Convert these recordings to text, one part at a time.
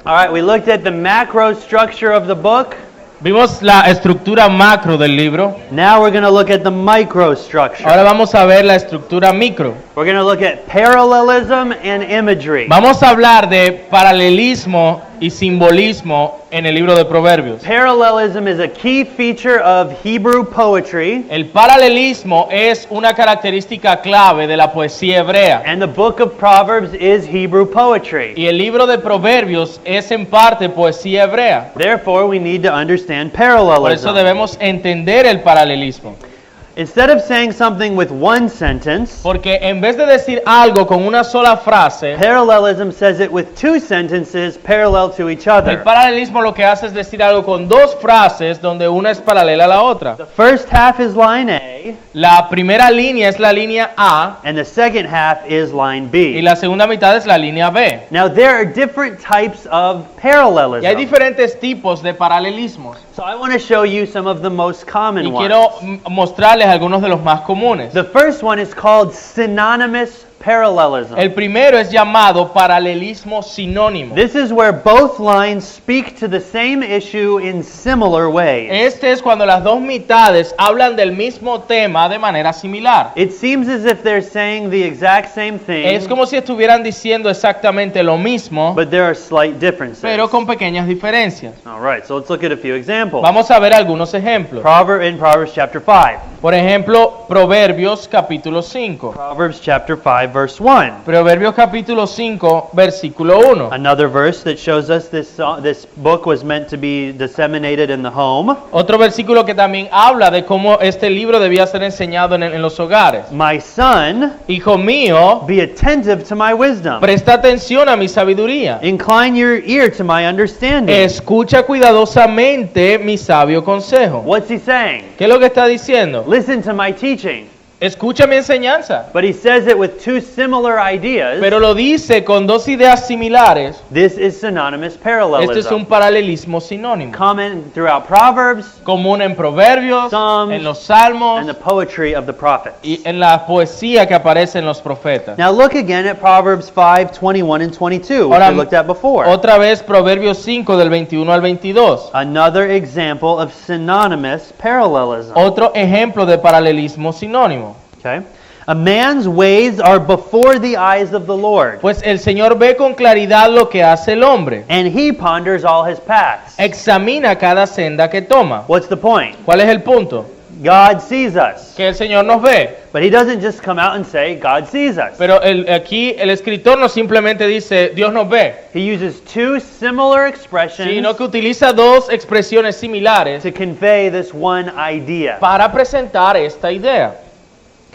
All right, we looked at the macro structure of the book. Vimos la estructura macro del libro. Now we're going to look at the micro structure. Ahora vamos a ver la estructura micro. We're going to look at parallelism and imagery. Vamos a hablar de paralelismo y simbolismo en el libro de Proverbios. Parallelism is a key feature of Hebrew poetry. El paralelismo es una característica clave de la poesía hebrea. And the book of Proverbs is Hebrew poetry. Y el libro de Proverbios es en parte poesía hebrea. Therefore, we need to understand Por eso parallelism. debemos entender el paralelismo. Instead of saying something with one sentence, Porque en vez de decir algo con una sola frase, parallelism says it with two sentences parallel to each el other. paralelismo lo que hace es decir algo con dos frases donde una es paralela a la otra. The first half is line A, La primera línea es la línea A and the second half is line y B. la segunda mitad es la línea B. Now, there are different types of Y hay parallelism. diferentes tipos de paralelismos. So I want to show you some of the most common Y ones. quiero mostrarles algunos de los más comunes. The first one is called synonymous parallelism. El primero es llamado paralelismo sinónimo. This is where both lines speak to the same issue in similar ways. Este es cuando las dos mitades hablan del mismo tema de manera similar. It seems as if they're saying the exact same thing, Es como si estuvieran diciendo exactamente lo mismo, but there are slight differences. pero con pequeñas diferencias. All right, so let's look at a few examples. Vamos a ver algunos ejemplos. In Proverbs chapter 5. Por ejemplo, Proverbios capítulo 5. Proverbs chapter 5 verse 1. Proverbios capítulo 5, versículo 1. Another verse that shows us this book was meant to be disseminated in the home. Otro versículo que también habla de cómo este libro debía ser enseñado en los hogares. My son, Hijo mío, be attentive to my wisdom. presta atención a mi sabiduría. Incline your ear to my understanding. Escucha cuidadosamente mi sabio consejo. What's he saying? ¿Qué es lo que está diciendo? Listen to my teaching. Escucha mi enseñanza. But he says it with two similar ideas. Pero lo dice con dos ideas similares. This is synonymous Este es un parallelism. paralelismo sinónimo. Common throughout Proverbs Común en Proverbios, Psalms, en los Salmos and the poetry of the prophets. y en la poesía que aparece en los profetas. Now look again at Proverbs 5:21 and 22, which Ahora, we looked at before. Otra vez Proverbios 5 del 21 al 22. Another example of synonymous parallelism. Otro ejemplo de paralelismo sinónimo. Okay? A man's ways are before the eyes of the Lord, Pues el Señor ve con claridad lo que hace el hombre. and he ponders all his paths. Examina cada senda que toma. What's the point? ¿Cuál es el punto? God sees us. Que el Señor nos ve. But he doesn't just come out and say, God sees us. Pero aquí el escritor no simplemente dice, Dios nos ve, He uses two similar expressions sino que utiliza dos expresiones similares to convey this one idea. para presentar esta idea.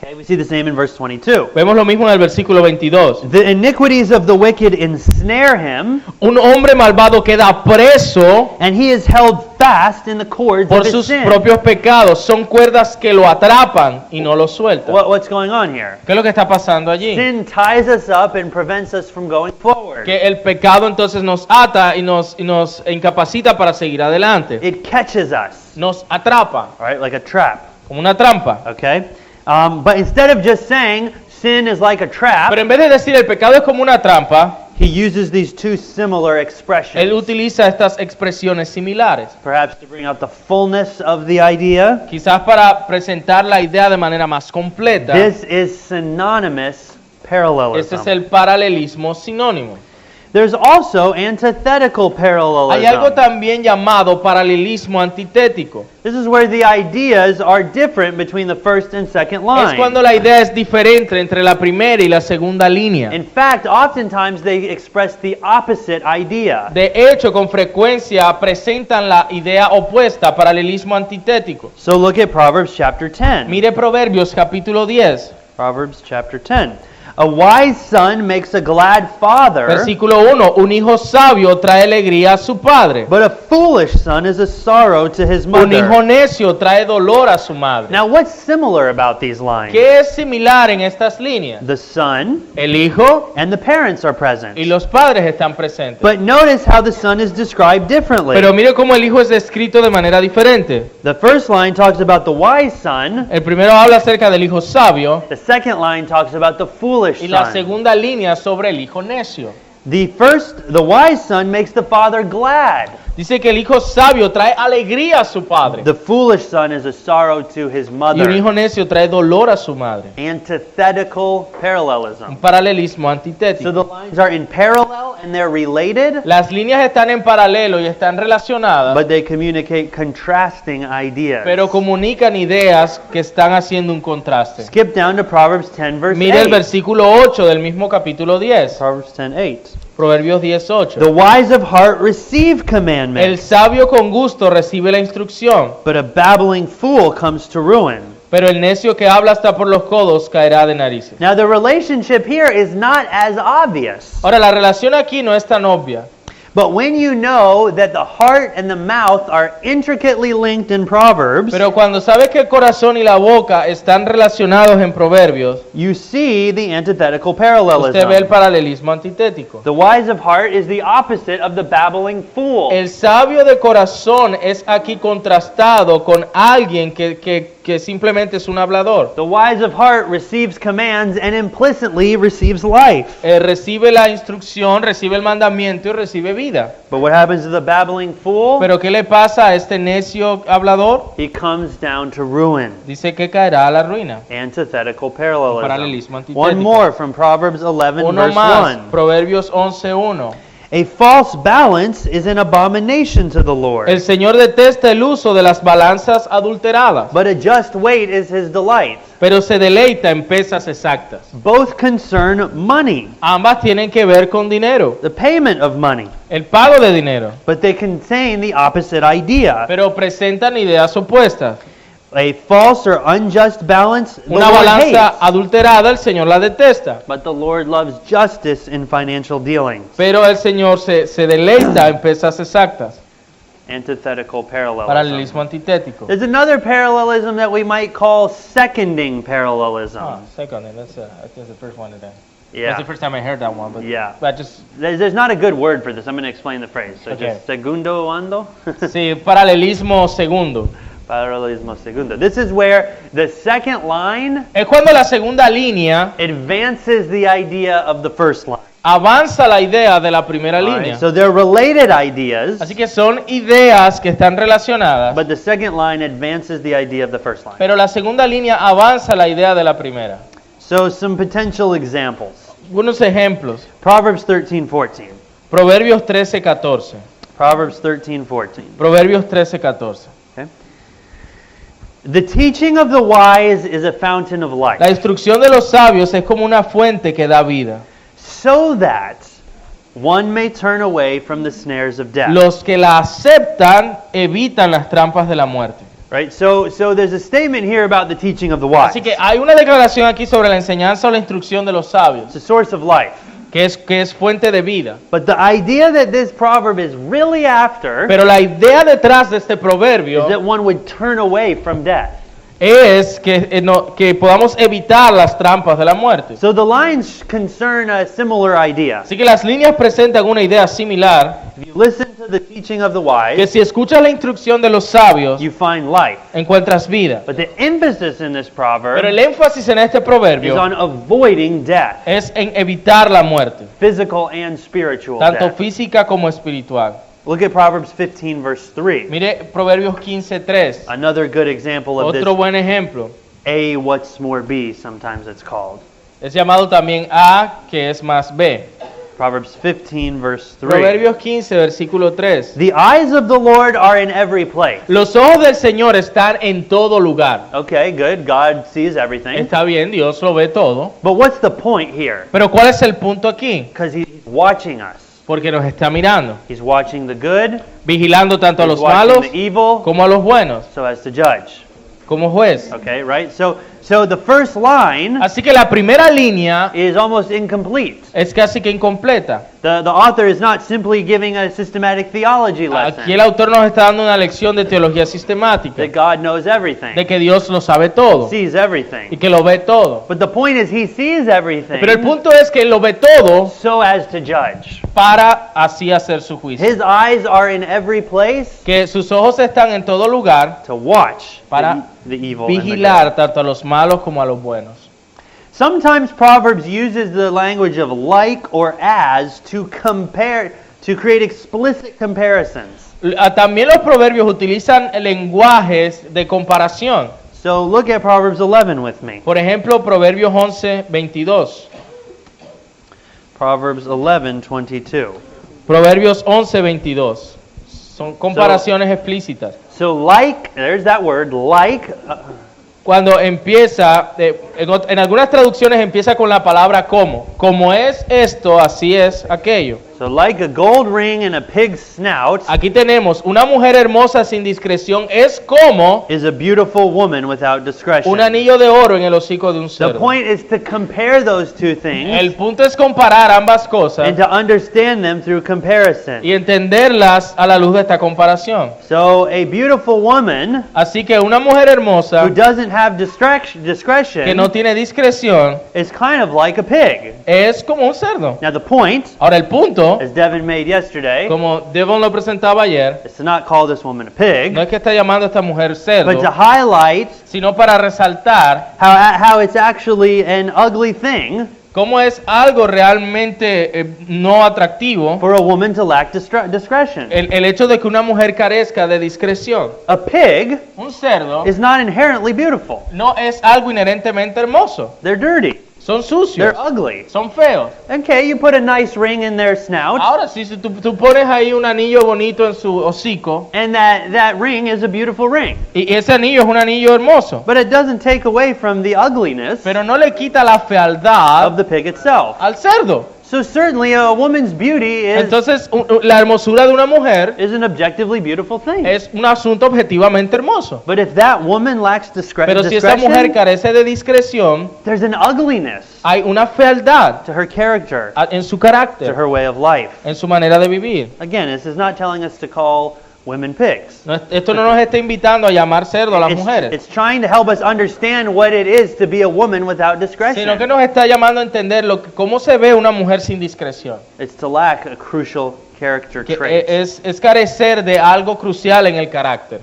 Okay, we see the same in verse 22. Vemos lo mismo en el versículo 22. The iniquities of the wicked ensnare him, Un hombre malvado queda preso and he is held fast in the cords por of his sus sin. propios pecados. Son cuerdas que lo atrapan y no lo sueltan. What's going on here? ¿Qué es lo que está pasando allí? Sin ties us up and prevents us from going forward. Que el pecado entonces nos ata y nos incapacita para seguir adelante. It catches us, Nos atrapa all right, like a trap. como una trampa. Okay? But instead of just saying sin is like a trap, Pero en vez de decir el pecado es como una trampa, he uses these two similar él expressions, utiliza estas expresiones similares. perhaps to bring out the fullness of the idea. Quizás para presentar la idea de manera más completa. This is synonymous parallelism. Este es el paralelismo sinónimo. There's also antithetical Hay algo parallelism. también llamado paralelismo antitético. This is where the ideas are different between the first and second Es line. cuando la idea es diferente entre la primera y la segunda línea. In fact, oftentimes they express the opposite idea. De hecho, con frecuencia presentan la idea opuesta, paralelismo antitético. So look at Proverbs chapter 10. Mire Proverbios capítulo 10, Proverbs chapter 10. A wise son makes a glad father, versículo 1. Un hijo sabio trae alegría a su padre. but a foolish son is a sorrow to his Un hijo mother. necio trae dolor a su madre. Now what's similar about these lines? ¿Qué es similar en estas líneas? The son El hijo and the parents are present. y los padres están presentes. But notice how the son is described differently. Pero mire cómo el hijo es descrito de manera diferente. The first line talks about the wise son. El primero habla acerca del hijo sabio The second line talks about the foolish y la son. segunda línea sobre el hijo necio. The wise son makes the father glad. Dice que el hijo sabio trae alegría a su padre. The foolish son is a sorrow to his Y un mother. hijo necio trae dolor a su madre. Antithetical Un parallelism. paralelismo So antitético. the lines are in parallel and they're related, Las líneas están en paralelo y están relacionadas, but they communicate contrasting ideas. pero comunican ideas que están haciendo un contraste. Skip down to Proverbs 10 verse Mire el 8. versículo 8 del mismo capítulo 10, Proverbs 10:8. Proverbios 10:8. The wise of heart receive El commandments, sabio con gusto recibe la instrucción, but a babbling fool comes to ruin. pero el necio que habla hasta por los codos caerá de narices. Now the relationship here is not as obvious. Ahora, la relación aquí no es tan obvia, But when you know that the heart and the mouth are intricately linked in Proverbs, pero cuando sabes que el corazón y la boca están relacionados en Proverbios, you see the antithetical usted ve el parallelism. paralelismo antitético. The wise of heart is the opposite of the babbling fool. El sabio de corazón es aquí contrastado con alguien que simplemente es un hablador. The wise of heart receives commands and implicitly receives life. Recibe la instrucción, recibe el mandamiento y recibe vida. But what happens to the babbling fool? Pero ¿qué le pasa a este necio hablador? He comes down to ruin. Dice que caerá a la ruina. Antithetical Paralelismo parallelism. antitético. One more from Proverbs 11 Uno verse más, 1. Proverbios 11:1. A false balance is an abomination to the Lord, El Señor detesta el uso de las balanzas adulteradas, but a just weight is his delight. pero se deleita en pesas exactas. Both concern money, Ambas tienen que ver con dinero, the payment of money, el pago de dinero, but they contain the opposite idea. pero presentan ideas opuestas. A false or unjust balance, the Una Lord balanza hates, adulterada el Señor la detesta, but the Lord loves justice in financial dealings. pero el Señor se deleita en pesas exactas. Antithetical parallelism. Paralelismo antitético. There's another parallelism that we might call seconding parallelism. Second, that's I think the first one today. Yeah. That's the first time I heard that one, but Yeah. I just There's not a good word for this. I'm going to explain the phrase. So Okay. just segundo ando. sí, paralelismo segundo. Paralelismo segundo. This is where the second line Es cuando la segunda línea advances the idea of the first line. avanza la idea de la primera All línea. right? So they're related ideas, Así que son ideas que están relacionadas, but the second line advances the idea of the first line. pero la segunda línea avanza la idea de la primera. So some potential examples. Algunos ejemplos. Proverbs 13:14. Proverbios 13:14. Proverbs 13:14. Proverbios 13:14. Okay? The teaching of the wise is a fountain of life, La instrucción de los sabios es como una fuente que da vida. so that one may turn away from the snares of death. Los que la aceptan evitan las trampas de la muerte. Right? So there's a statement here about the teaching of the wise. Así que hay una declaración aquí sobre la enseñanza o la instrucción de los sabios, It's a source of life. que es fuente de vida. But the idea that this proverb is really after Pero la idea detrás de este is proverbio that one would turn away from death. es que podamos evitar las trampas de la muerte. So the lines concern a similar idea. Así que las líneas presentan una idea similar, If you listen to the teaching of the que wise, si escuchas la instrucción de los sabios, you find life. encuentras vida. But the emphasis in this Pero proverb el énfasis en este is proverbio on avoiding death, es en evitar la muerte, physical and spiritual tanto death. física como espiritual. Look at Proverbs 15 verse 3. Mire Proverbios 15:3, Another good example of otro this buen ejemplo. A what's more B, sometimes it's called. Es llamado también A, que es más B. Proverbs 15 verse 3. Proverbios 15, versículo 3. The eyes of the Lord are in every place. Los ojos del Señor están en todo lugar. Okay, good. God sees everything. Está bien, Dios lo ve todo. But what's the point here? Pero ¿cuál es el punto aquí? Because He's watching us. Porque nos está mirando, He's watching the good, vigilando tanto a He's los watching malos the evil, como a los buenos, so as to judge. como juez. Okay, right? So the first line Así que la primera línea is almost incomplete. es casi que incompleta. The author is not simply giving a systematic theology lesson, Aquí el autor nos está dando una lección de teología sistemática, that God knows everything, de que Dios lo sabe todo sees y everything. que lo ve todo. But the point is He sees everything Pero el punto es que lo ve todo so as to judge. para así hacer su juicio. His eyes are in every place Que sus ojos están en todo lugar to watch para the evil and the vigilar tanto a los malos como a los buenos. Sometimes Proverbs uses the language of like or as to compare, to create explicit comparisons. También los proverbios utilizan lenguajes de comparación. So look at Proverbs 11 with me. Por ejemplo, Proverbios 11:22. Proverbs 11:22. Proverbios 11:22. Son comparaciones explícitas. So like, there's that word, like. Cuando empieza, en algunas traducciones empieza con la palabra como. Como es esto, así es aquello. So like a gold ring in a pig's snout Aquí tenemos una mujer hermosa sin discreción es como is a beautiful woman without discretion. un anillo de oro en el hocico de un The cerdo. point is to compare those two things El punto es comparar ambas cosas and to understand them through comparison. y entenderlas a la luz de esta comparación. So a beautiful woman Así que una mujer hermosa who doesn't have discretion que no tiene discreción is kind of like a pig. es como un cerdo. Now the point, Ahora el punto, as Devin made yesterday, como Devon lo presentaba ayer, is to not call this woman a pig, no es que está llamando a esta mujer but to cerdo, highlight sino para resaltar how it's actually an ugly thing cómo es algo realmente no atractivo for a woman to lack discretion. el hecho de que una mujer carezca de discreción. A pig Un cerdo is not inherently beautiful. no es algo inherentemente hermoso. They're dirty. Son sucios, They're ugly. son feos. Okay, you put a nice ring in their snout, Ahora sí, si tú pones ahí un anillo bonito en su hocico, and that ring is a beautiful ring. y ese anillo es un anillo hermoso, But it doesn't take away from the ugliness pero no le quita la fealdad of the pig itself. al cerdo. So certainly a woman's beauty Entonces, la hermosura de una mujer is an objectively beautiful thing. es un asunto objetivamente hermoso. But if that woman lacks Pero si esa mujer discretion, carece de discreción, there's an ugliness hay una fealdad to her character, en su to carácter, her way of life. en su manera de vivir. Again, this is not telling us to call women pigs. Esto no nos está invitando a llamar cerdo a las mujeres, It's trying to help us understand what it is to be a woman without discretion. sino que nos está llamando a entender cómo se ve una mujer sin discreción. It's to lack a crucial character Que trait. es carecer de algo crucial en el carácter.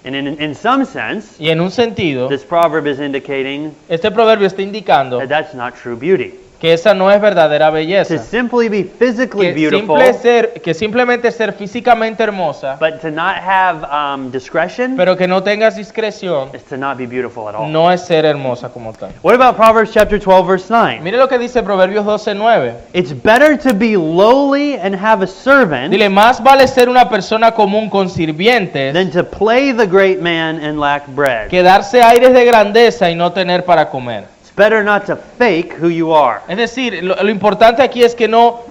And in some sense, Y en un sentido, this proverb is indicating este proverbio está indicando that that's not true beauty. que esa no es verdadera To belleza. simply be physically beautiful, Que simplemente ser físicamente hermosa, but to not have discretion, pero que no tengas discreción, is to not be beautiful at all. no es ser hermosa como tal. What about Proverbs chapter 12, verse 9? Mire lo que dice Proverbios 12:9. It's better to be lowly and have a servant Dile, más vale ser una persona común con sirvientes than to play the great man and lack bread. que darse aires de grandeza y no tener para comer. It's better not to fake who you are. Es decir, lo importante aquí es que no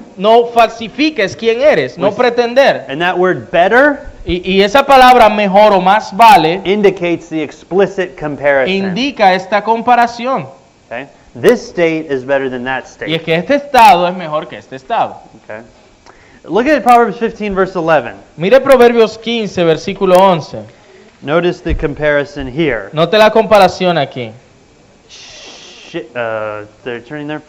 falsifiques quién eres, no Pues- pretender. And that word better Y esa palabra mejor o más vale indicates the explicit comparison. indica esta comparación. Okay? This state is better than that Y state. es que este estado es mejor que este estado. Okay? Look at Proverbs 15, verse 11. Mire Proverbios 15, versículo 11. Notice the comparison here. Note la comparación aquí. They're turning there.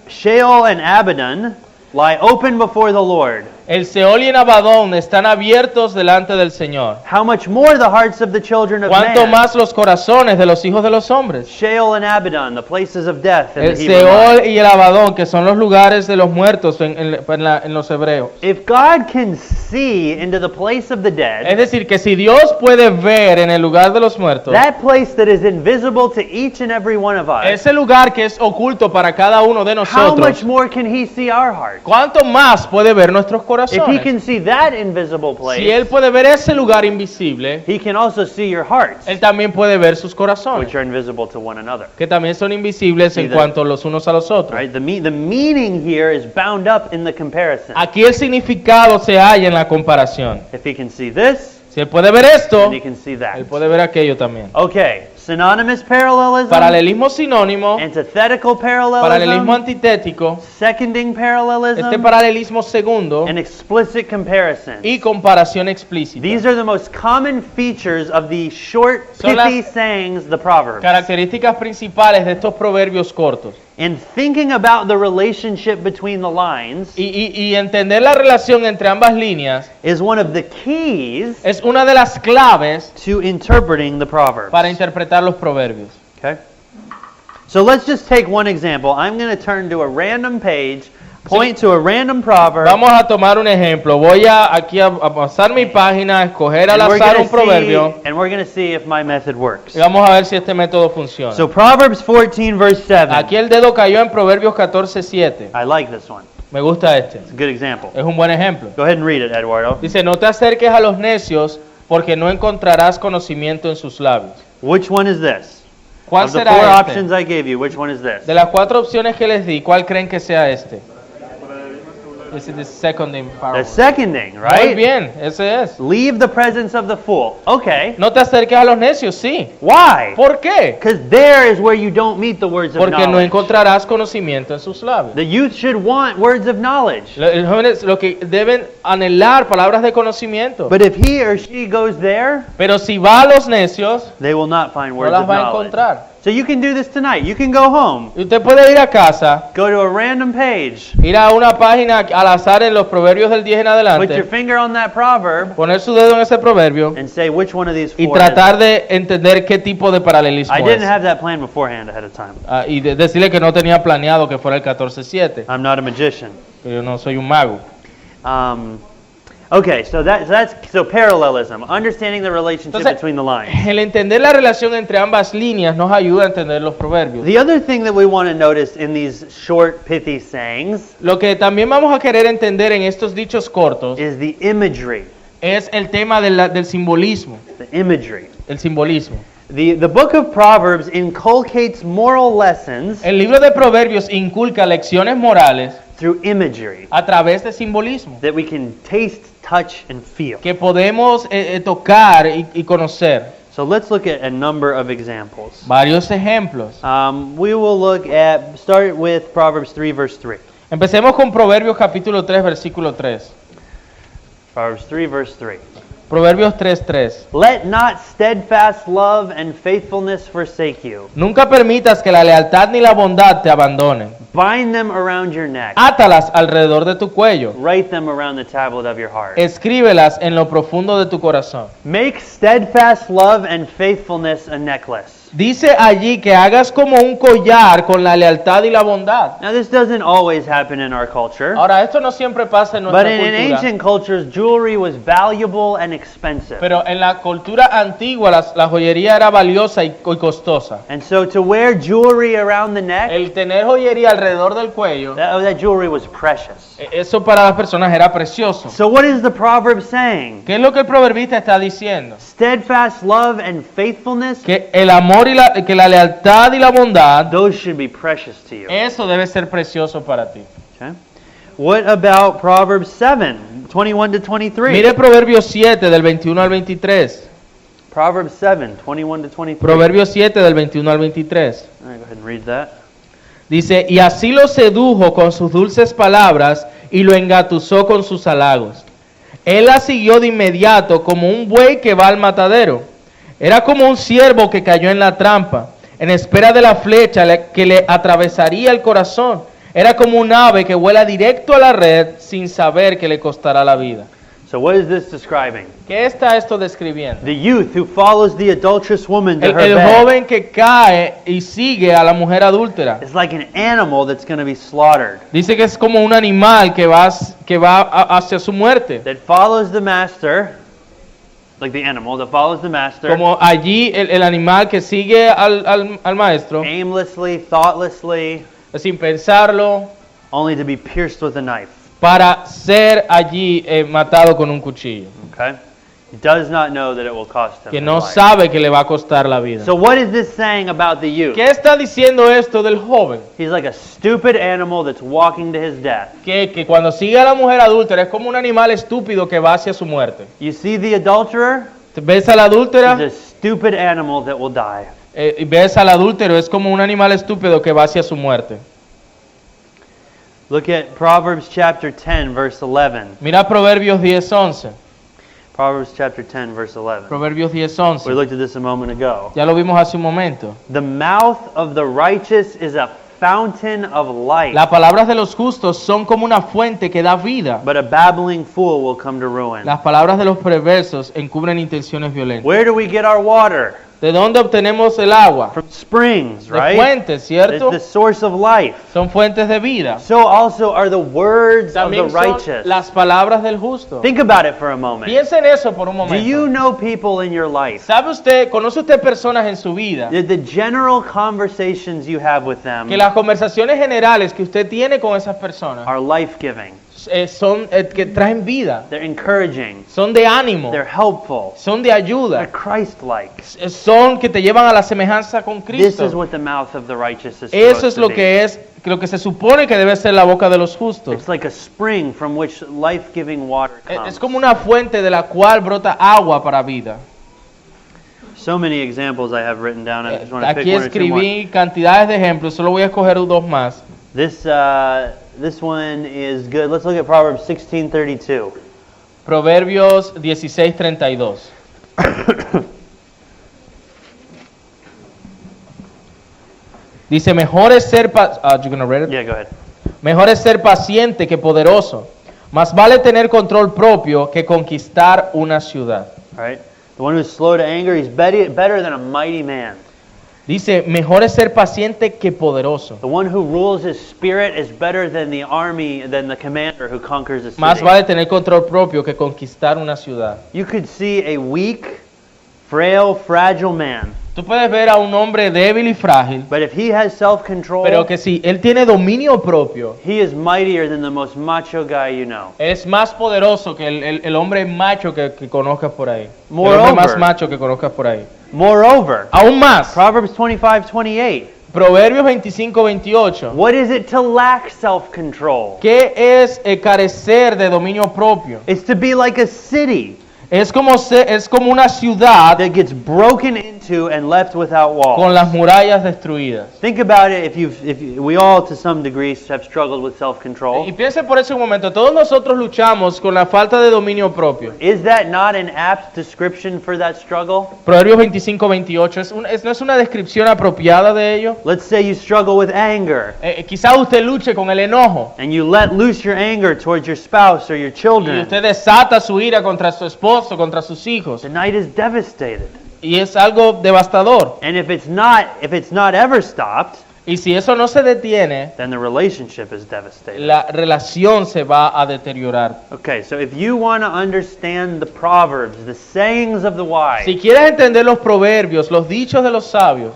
Sheol and Abaddon lie open before the Lord. El Seol y el Abadón están abiertos delante del Señor. How much more the hearts of the children of ¿Cuánto man? más los corazones de los hijos de los hombres? Sheol and Abaddon, the places of death in El the Hebrew Seol mind. y el Abadón, que son los lugares de los muertos en los hebreos. If God can see into the place of the Es dead, decir, que si Dios puede ver en el lugar de los muertos, that place that is invisible to each and every one of us, ese lugar que es oculto para cada uno de how much nosotros, more can He see our hearts? ¿cuánto más puede ver nuestros If He corazones? can see that invisible Si Él place, puede ver ese lugar invisible, He can also see your hearts, Él también puede ver sus corazones, which are invisible to one another. que también son invisibles en Sí, cuanto los unos a los otros. Right? The meaning here is bound up in the comparison. Aquí el significado se halla en la comparación. If He can see this, Si Él puede ver esto, then He can see that. Él puede ver aquello también. Okay, synonymous parallelism, Paralelismo sinónimo, antithetical paralelismo parallelism, antitético, seconding parallelism, este paralelismo segundo and explicit comparison. y comparación explícita. These are the most common features of the short, Son las- pithy sayings, the Proverbs. Características principales de estos proverbios cortos. And thinking about the relationship between the lines Y entender la relación entre ambas líneas is one of the keys es una de las claves to interpreting the Proverbs. para interpretar los proverbios. Okay? So let's just take one example. I'm going to turn to a random page, point to a random proverb. Vamos a tomar un ejemplo. Voy aquí a pasar mi página, a escoger al azar un proverbio and we're going to see if my method works. y vamos a ver si este método funciona. So Proverbs 14 verse 7. Aquí el dedo cayó en Proverbios 14:7. I like this one. Me gusta este. It's a good example. Es un buen ejemplo. Go ahead and read it, Eduardo. Dice, no te acerques a los necios porque no encontrarás conocimiento en sus labios. Which one is this? ¿Cuál Of the será four este? options I gave you, which one is this? De las 4 opciones que les di, ¿cuál creen que sea este? This is the second in The Proverbs. seconding, Muy right? bien, ese es. Leave the presence of the fool. Okay. No te acerques a los necios, sí. Why? ¿Por qué? Because there is where you don't meet the words of Porque no knowledge. encontrarás conocimiento en sus labios. The youth should want words of knowledge. Los jóvenes lo que deben anhelar palabras de conocimiento. But if he or she goes there, Pero si va a los necios, they will not find no words las of va a knowledge. encontrar. So you can do this tonight. You can go home, Y usted puede ir a casa, go to a random page, ir a una página al azar en los proverbios del 10 en put your adelante, finger on that proverb, poner su dedo en ese proverbio and say which one of these y four is tratar it. de entender qué tipo de paralelismo I didn't es. have that plan beforehand ahead of time. Y decirle que no tenía planeado que fuera el 14:7, I'm not a magician. que yo no soy un mago. Okay, so that's parallelism, understanding the relationship Entonces, between the lines. el entender la relación entre ambas líneas nos ayuda a entender los proverbios. The other thing that we want to notice in these short, pithy sayings Lo que también vamos a querer entender en estos dichos cortos is the imagery. es el tema del simbolismo. The imagery. El simbolismo. The book of Proverbs inculcates moral lessons El libro de Proverbios inculca lecciones morales through imagery a través de simbolismo that we can taste, touch, and feel. que podemos tocar y conocer. So let's look at a number of examples. Varios ejemplos. We will start with Proverbs 3, verse 3. Empecemos con Proverbios capítulo 3, versículo 3. Proverbs 3, verse 3. Proverbios 3:3. Let not steadfast love and faithfulness forsake you. Nunca permitas que la lealtad ni la bondad te abandonen. Bind them around your neck. Átalas alrededor de tu cuello. Write them around the tablet of your heart. Escríbelas en lo profundo de tu corazón. Make steadfast love and faithfulness a necklace. Dice allí que hagas como un collar con la lealtad y la bondad. Now this doesn't always happen in our culture, Ahora, esto no siempre pasa en but nuestra in cultura. ancient cultures, jewelry was valuable and expensive. Pero en la cultura antigua la joyería era valiosa y costosa. And so to wear jewelry around the neck, El tener joyería alrededor del cuello, that jewelry was precious. eso para las personas era precioso. So what is the proverb saying? ¿Qué es lo que el proverbista está diciendo? Steadfast love and faithfulness, Que el amor y que la lealtad y la bondad, those should be precious to you. eso debe ser precioso para ti. Okay. What about Proverbs 7, 21 to 23? Mire Proverbios 7 del 21 al 23. Proverbs 7, 21 to 23. Proverbios 7 del 21 al 23. All right, go ahead and read that. Dice, y así lo sedujo con sus dulces palabras y lo engatusó con sus halagos. Él la siguió de inmediato como un buey que va al matadero. Era como un ciervo que cayó en la trampa, en espera de la flecha que le atravesaría el corazón. Era como un ave que vuela directo a la red sin saber que le costará la vida. So what is this describing? ¿Qué está esto describiendo? The youth who follows the adulterous woman to her El bed joven que cae y sigue a la mujer adúltera. is like an animal that's going to be slaughtered, Dice que es como un animal que va hacia su muerte. that follows the master, like the animal that follows the master, Como allí el animal que sigue al maestro, aimlessly, thoughtlessly, sin pensarlo, only to be pierced with a knife. para ser allí matado con un cuchillo. Okay? He does not know that it will cost him Que his no life. sabe que le va a costar la vida. So what is this saying about the youth? ¿Qué está diciendo esto del joven? He's like a stupid animal that's walking to his death. Que cuando sigue a la mujer adúltera es como un animal estúpido que va hacia su muerte. You see the adulterer? ¿Ves a la adúltera? He's a stupid animal that will die. Y ves al adúltero, es como un animal estúpido que va hacia su muerte. Look at Proverbs chapter 10, verse 11. Mira Proverbios 10:11. Proverbs chapter 10, verse 11. Proverbios We 10:11. looked at this a moment ago. Ya lo vimos hace un momento. The mouth of the righteous is a fountain of life, Las palabras de los justos son como una fuente que da vida. but a babbling fool will come to ruin. Las palabras de los perversos encubren intenciones violentas. Where do we get our water? ¿De dónde obtenemos el agua? From springs, De right? fuentes, It's ¿cierto? the source of life. Son fuentes de vida. So also are the words of the También son righteous. las palabras del justo. Think about it for a moment. Piensa en eso por un Do you momento. know people in your life? Conoce usted personas en su vida The general conversations you have with them que las conversaciones generales que usted tiene con esas personas are life-giving. son que traen vida, They're encouraging. son de ánimo, They're helpful. son de They're ayuda, Christ-like. son que te llevan a la semejanza con This is Cristo. what the mouth of the righteous is Eso supposed es to lo be. que se supone que debe ser la boca de los justos. It's like a spring from which life-giving water Es comes. como una fuente de la cual brota agua para vida. So many examples I have written down. I just want to pick Aquí one or two more. escribí cantidades de ejemplos, solo voy a escoger dos más. This one is good. Let's look at Proverbs 16:32. Proverbios 16:32. Dice, mejor es ser you gonna read it? Yeah, go ahead. Mejor es ser paciente que poderoso. Más vale tener control propio que conquistar una ciudad. All right. The one who's slow to anger, he's better than a mighty man. Dice, mejor es ser paciente que poderoso. The one who rules his spirit is better than the army, than the commander who conquers a Más city. vale tener control propio que conquistar una ciudad. You could see a weak, frail, fragile man, Tú puedes ver a un hombre débil y frágil, but if he has self-control, pero que si él tiene dominio propio, he is mightier than the most macho guy you know. es más poderoso que el hombre macho que conozcas por ahí. El Moreover- hombre más macho que conozcas por ahí. Moreover, Aún más, Proverbs 25:28. Proverbios 25:28. What is it to lack self-control? ¿Qué es carecer de dominio propio? It's to be like a city Es como una ciudad that gets broken into and left without walls. con las murallas destruidas. Think about it. We all, to some degree, have struggled with Y self-control. piense por eso un momento, todos nosotros luchamos con la falta de dominio propio. Is that not an apt description for that struggle? Proverbios 25:28 ¿no es una descripción apropiada de ello? Let's say you struggle with anger, Quizá usted luche con el enojo and you let loose your anger towards your spouse or your y children. usted desata su ira contra su esposo, contra sus hijos, The night is devastated. y es algo devastador. And if it's not ever stopped, Y si eso no se detiene, then the relationship is devastated. la relación se va a deteriorar. Okay, so if you want to understand the Proverbs, the sayings of the wise, Si quieres entender los proverbios, los dichos de los sabios,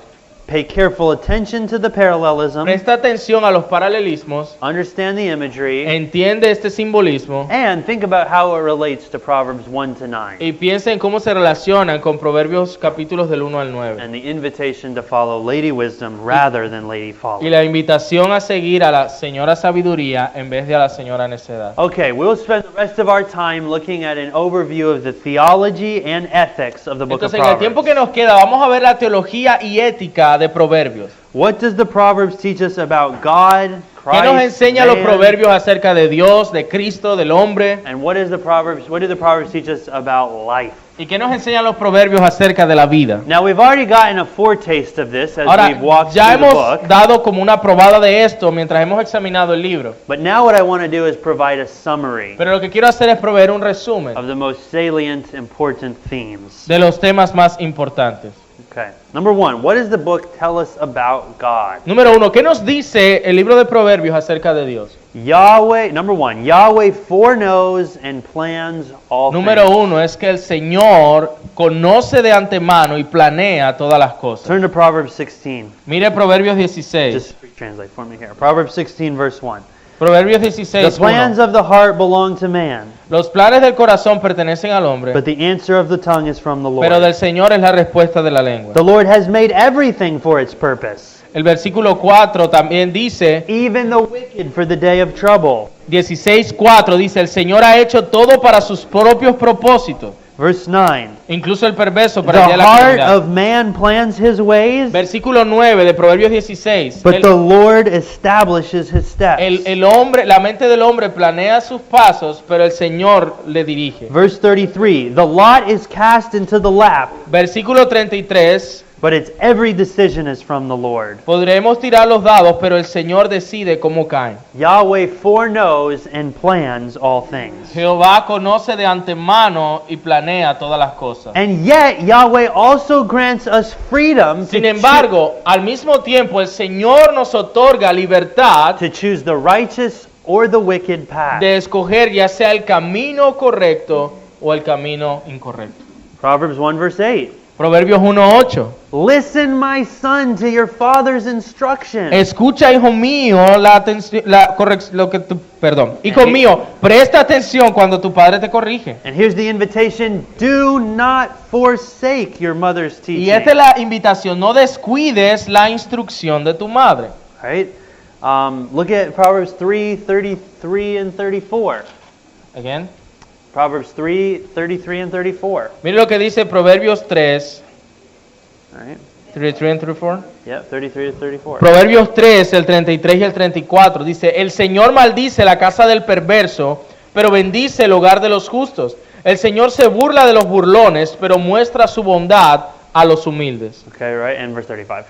pay careful attention to the parallelism, presta atención a los paralelismos, understand the imagery, entiende este simbolismo and think about how it relates to Proverbs 1 to 9 y piensa en cómo se relacionan con Proverbios capítulos del 1 al 9. and the invitation to follow Lady Wisdom rather than Lady Y Folly. la invitación a seguir a la señora sabiduría en vez de a la señora necedad. Okay, we'll spend the rest of our time looking at an overview of the theology and ethics of the book of Entonces, en el tiempo que Proverbs. nos queda, vamos a ver la teología y ética de Proverbios. What does the Proverbs teach us about God, ¿Qué nos Christ, enseña los man, proverbios acerca de Dios, de Cristo, del hombre? and what do the Proverbs teach us about life? ¿Y qué nos enseñan los proverbios acerca de la vida? Now we've already gotten a foretaste of this as Ahora, we've walked ya through the hemos book, dado como una probada de esto mientras hemos examinado el libro. but now what I want to do is provide a summary Pero lo que quiero hacer es proveer un resumen of the most salient, important themes. de los temas más importantes. Okay. Number one, what does the book tell us about God? Número uno, ¿qué nos dice el libro de Proverbios acerca de Dios? Number one, Yahweh foreknows and plans all Número things. uno es que el Señor conoce de antemano y planea todas las cosas. Turn to Proverbs 16. Mire Proverbios 16. Just translate for me here. Proverbs 16, verse 1. Proverbios The 16, plans 1. of the heart belong to man, Los planes del corazón pertenecen al hombre, but the answer of the tongue is from the pero Lord. del Señor es la respuesta de la lengua. The Lord has made everything for its purpose, El versículo 4 también dice, even the wicked for the day of trouble. 16:4 dice, el Señor ha hecho todo para sus propios propósitos, Verse 9. incluso el perverso para el The día de la heart calamidad. of man plans his ways, Versículo 9 de Proverbios 16. but the Lord establishes his steps. El hombre, la mente del hombre planea sus pasos, pero el Señor le dirige. Verse 33. The lot is cast into the lap, Versículo 33. but its every decision is from the Lord. Podremos tirar los dados, pero el Señor decide cómo caen. Yahweh foreknows and plans all things. Jehová conoce de antemano y planea todas las cosas. And yet Yahweh also grants us freedom Sin embargo, al mismo tiempo el Señor nos otorga libertad to choose the righteous or the wicked path. de escoger ya sea el camino correcto o el camino incorrecto. Proverbs 1 verse 8. Proverbios 1:8. Listen, my son, to your father's instruction. Escucha, hijo mío, hijo mío, presta atención cuando tu padre te corrige. And here's the invitation: do not forsake your mother's teaching. Y esta es la invitación: no descuides la instrucción de tu madre. Right? Look at Proverbs 3:33 and 34. Again. Proverbs 3:33 and 34. Mire lo que dice Proverbios 3, All right. 33 and 34. Yeah, 33 to 34. Proverbios 3, el 33 y el 34. Dice, el Señor maldice la casa del perverso, pero bendice el hogar de los justos. El Señor se burla de los burlones, pero muestra su bondad a los humildes. Okay, right? And verse 35.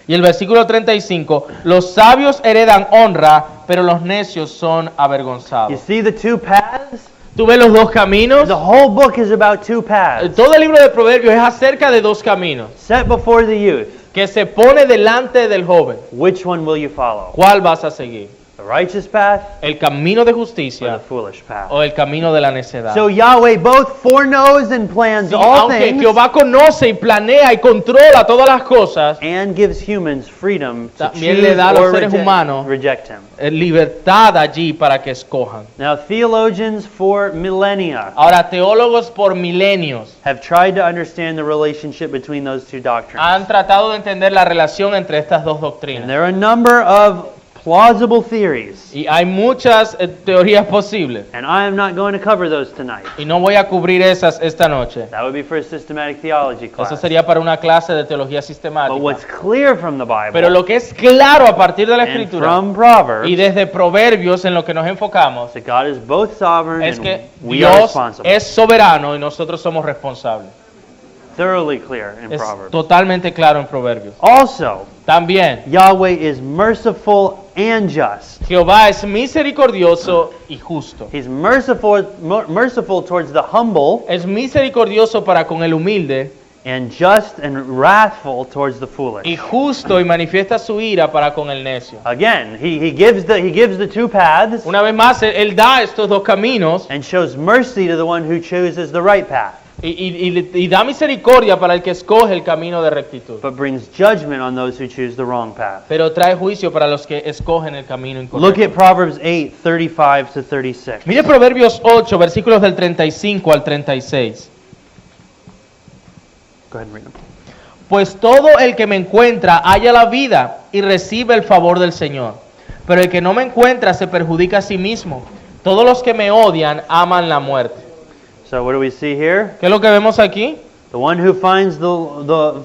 Y el versículo 35, los sabios heredan honra, pero los necios son You avergonzados. see the two paths? ¿Tú ves los dos caminos? The whole book is about two paths. Todo el libro de Proverbios es acerca de dos caminos Set before the youth. que se pone delante del joven. Which one will you follow? ¿Cuál vas a seguir? The righteous path ¿El camino de or the justicia foolish path? o el camino de la necedad? So Yahweh both foreknows and plans Sí, all aunque things Jehová conoce y planea y controla todas las cosas, and gives humans freedom to también choose le da a los or seres humanos reject him. libertad allí para que escojan. Now, theologians for millennia Ahora, teólogos por milenios have tried to understand the relationship between those two doctrines. han tratado de entender la relación entre estas dos And doctrinas. there are a number of plausible theories, Y hay muchas teorías posibles. and I am not going to cover those tonight. Y no voy a cubrir esas esta noche. That would be for a systematic theology Eso class. sería para una clase de teología But sistemática. what's clear from the Pero Bible lo que es claro a partir de la and Escritura from y Proverbs desde Proverbios en lo que nos enfocamos that God is both sovereign es and que we are Dios responsible. es soberano y nosotros somos responsables. Thoroughly clear in Es Proverbs. totalmente claro en Proverbios. Also, También, Yahweh is merciful and just. Jehová es misericordioso y justo. He's merciful towards the humble Es misericordioso para con el humilde and just and wrathful towards the y foolish. justo y manifiesta su ira para con el necio. Again, he gives the two paths Una vez más, Él da estos dos caminos and shows mercy to the one who chooses the right path, y da misericordia para el que escoge el camino de rectitud. but brings judgment on those who choose the wrong path. Pero trae juicio para los que escogen el camino Look incorrecto. at Proverbs 8:35 to 36. Mire Proverbios 8, versículos del 35 al 36. Go ahead and read them. Pues todo el que me encuentra halla la vida y recibe el favor del Señor. Pero el que no me encuentra se perjudica a sí mismo. Todos los que me odian aman la muerte. So what do we see here? ¿Qué es lo que vemos aquí? The one who finds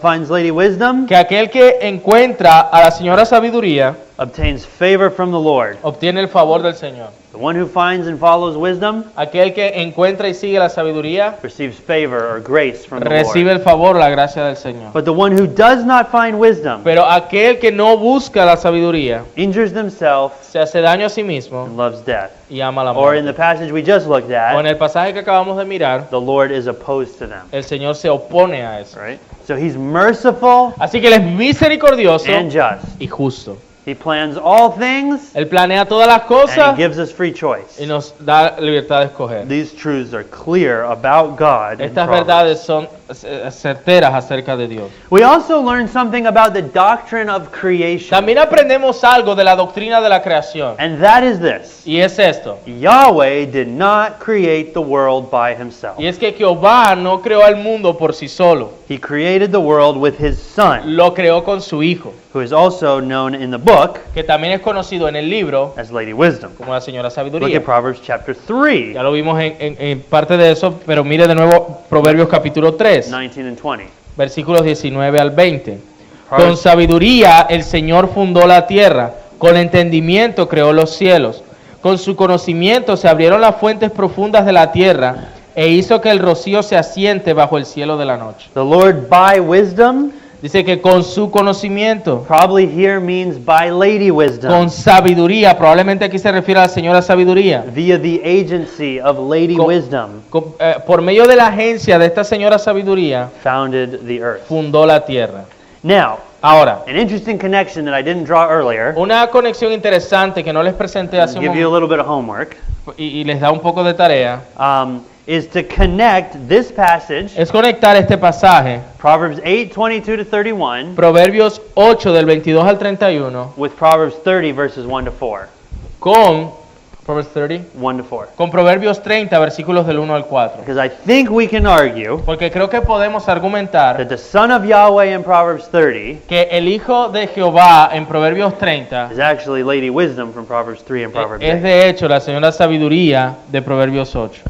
finds Lady Wisdom Que aquel que encuentra a la señora sabiduría obtains favor from the Lord. obtiene el favor del Señor. The one who finds and follows wisdom Aquel que encuentra y sigue la sabiduría receives favor or grace from the recibe Lord. el favor o la gracia del Señor. But the one who does not find wisdom Pero aquel que no busca la sabiduría injures themselves se hace daño a sí mismo and loves death. y ama la Or in muerte. the passage we just looked O en at, el pasaje que acabamos de mirar, the Lord is opposed to them. el Señor se opone a eso. Right? So he's merciful Así que Él es misericordioso and just. y justo. He plans all things Él planea todas las and cosas he gives us free choice. y nos da libertad de escoger. These truths are clear about God. in Estas Proverbs. verdades son certeras acerca de Dios. We also learn something about the doctrine of creation. También aprendemos algo de la doctrina de la creación. And that is this. Y es esto. Yahweh did not create the world by himself. Y es que Jehová no creó el mundo por sí solo. He created the world with his son, Lo creó con su Hijo, who is also known in the book que también es conocido en el libro as Lady Wisdom. como la señora Look sabiduría. at Proverbs chapter 3, Ya lo vimos en parte de eso, pero mire de nuevo Proverbios capítulo 3, 19 and 20. versículos 19 al 20. Con Proverbs, sabiduría el Señor fundó la tierra, con entendimiento creó los cielos. Con su conocimiento se abrieron las fuentes profundas de la tierra e hizo que el rocío se asiente bajo el cielo de la noche. the Lord by wisdom Dice que con su conocimiento, Probably here means by lady wisdom, con sabiduría, probablemente aquí se refiere a la señora sabiduría. via the agency of lady Con- wisdom, Por medio de la agencia de esta señora sabiduría, founded the earth. fundó la tierra. Now, Ahora, an interesting connection that I didn't draw earlier, una conexión interesante que no les presenté hace un give you a momento little bit of homework, y les da un poco de tarea, is to connect this passage, es conectar este pasaje, Proverbs 8:22 to 31, Proverbios 8 del 22 al 31, with Proverbs 30 verses 1 to 4. con Proverbios 30, 1 to 4. con Proverbios 30 versículos del 1 al 4. Because I think we can argue Porque creo que podemos argumentar that the son of Yahweh in Proverbs 30 que el hijo de Jehová en Proverbios 30 is actually Lady Wisdom from Proverbs 3 and Proverbs es 8. de hecho la señora sabiduría de Proverbios 8.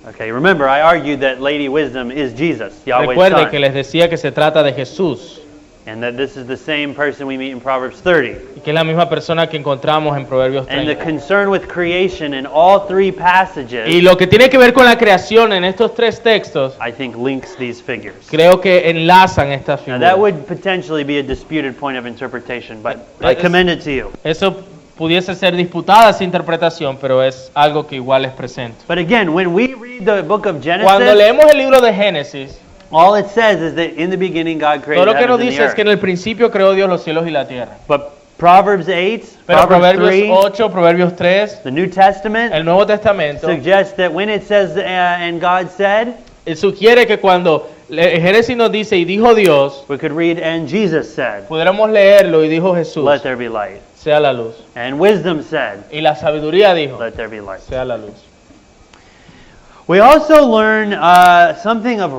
Okay, remember I argued that Lady Wisdom is Jesus, Yahweh's Recuerde que son, les decía que se trata de Jesús and that this is the same person we meet in Proverbs 30. y que es la misma persona que encontramos en Proverbios And the 30. concern with creation in all three passages, Y lo que tiene que ver con la creación en estos tres textos, I think links these figures. creo que enlazan estas Now that figuras. would potentially be a disputed point of interpretation, but I It's- commend it to you. Eso pudiese ser disputada esa interpretación, pero es algo que igual les presento. But again, when we read the book of Cuando Genesis, leemos el libro de Génesis, all it says is that in the beginning God todo created lo que heavens nos and the dice es que earth. en el principio creó Dios los cielos y la tierra. But Proverbs 8, Pero Proverbs Proverbios 3, 8, Proverbios 3, the New Testament el Nuevo Testamento, suggests that when it says and God said, sugiere que cuando el Génesis nos dice y dijo Dios, we could read and Jesus said, pudiéramos leerlo y dijo Jesús, let there be light. sea la luz. And wisdom said, Y la sabiduría dijo, let there be light. sea la luz. We also learn something of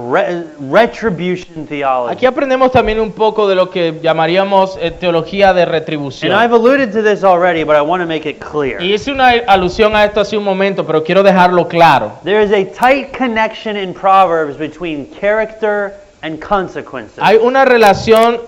retribution theology. Aquí aprendemos también un poco de lo que llamaríamos teología de And retribución. I've alluded to this already, but I want to make it clear. Y hice una alusión a esto hace un momento, pero quiero dejarlo claro. There is a tight connection in Proverbs between character and consequences. Hay una relación